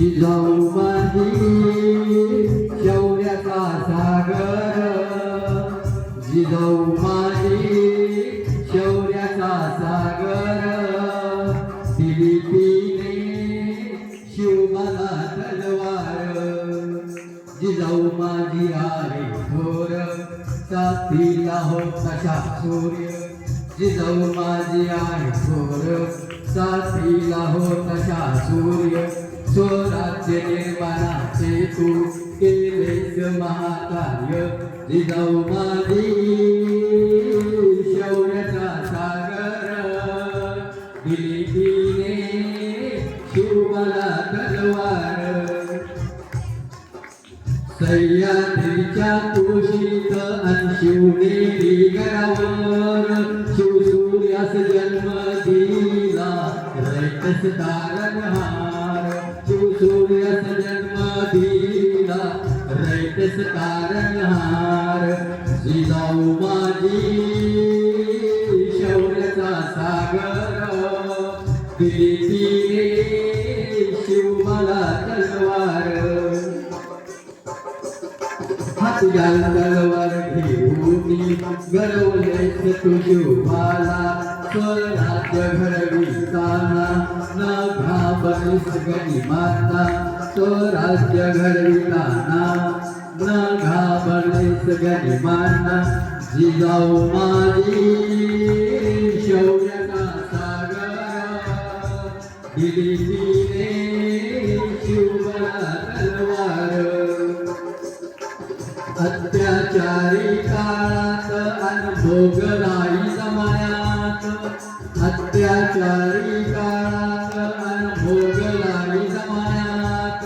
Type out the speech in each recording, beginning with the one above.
जिजाऊ माझी शौर्याचा सागर, जिजाऊ माझी शौर्याचा सागर, दिली तिने शिवबाला तलवार. जिजाऊ माझी आहे थोर, साथीला होता सूर्य. जिजाऊ माझी आहे थोर, साथीला होता सूर्य. स्वराज्य निर्माणाचे तू केलेस महाकार्य. जिजाऊ माझी शौर्याचा सागर, दिली तिने शिवबाला तलवार. सह्याद्रीच्या तुळशीत अन शिवनेरी गडावर, शिवसूर्यास जन्म दिला रयतस तारणहार. शिवसूर्यास जन्म दिला रयतस तारणहार. जिजाऊ माझी शौर्याचा सागर, दिली तिने शिवबाला तलवार. तुझ्या तलवार घेऊन गरवलेस तू शिवबाला. स्वराज्य घडविताना न घाबरलीस गनिमाता. स्वराज्य घडविताना न घाबरलीस गनिमाता. जिजाऊ माझी शौर्याचा सागर, दिली तिने शिवबाला तलवार. अत्याचारी काळात अन भोगदायी जमान्यात, अत्याचारी काळात अन भोगदायी जमान्यात,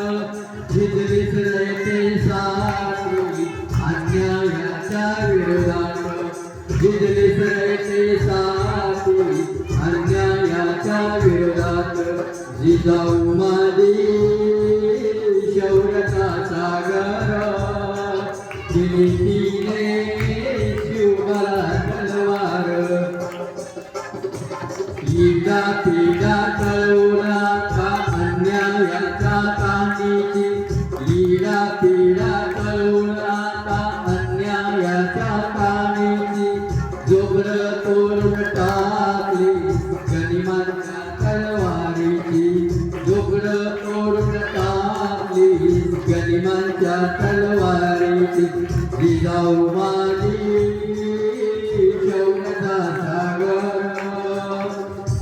झिजलीस रयतेसाठी अन्यायाच्या विरोधात. झिजलीस रयतेसाठी अन्यायाच्या विरोधात. जिजाऊ माझी शौर्याचा सागर, दिली तिने शिवबाला तलवार. पिढा पिढा तळवला का अन्यायाच्या ताणीची. पिढा पिढा तळवला का अन्यायाच्या ताणीची. जोबर तोडून टाकली गनिमांच्या तलवारीची. जोबर तोडून टाकली गनिमांच्या तलवारीची. जिजाऊ माझी शौर्याचा सागर,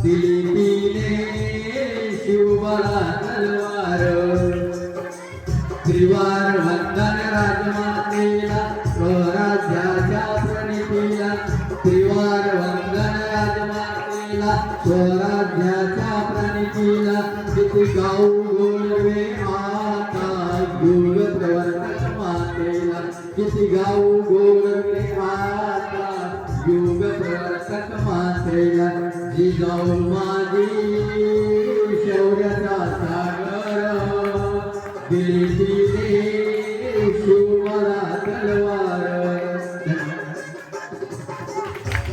दिली तिने शिवबाला तलवार. त्रिवार वंदन राजमातेला स्वराज्याच्या प्रणितीला. त्रिवार वंदन राजमातेला स्वराज्याच्या प्रणितीला. किती गाऊ गोडवे आता युग प्रवर्तक मातेला. किती गाऊ गोडवे आता युग प्रवर्तक मातेला. जिजाऊ माझी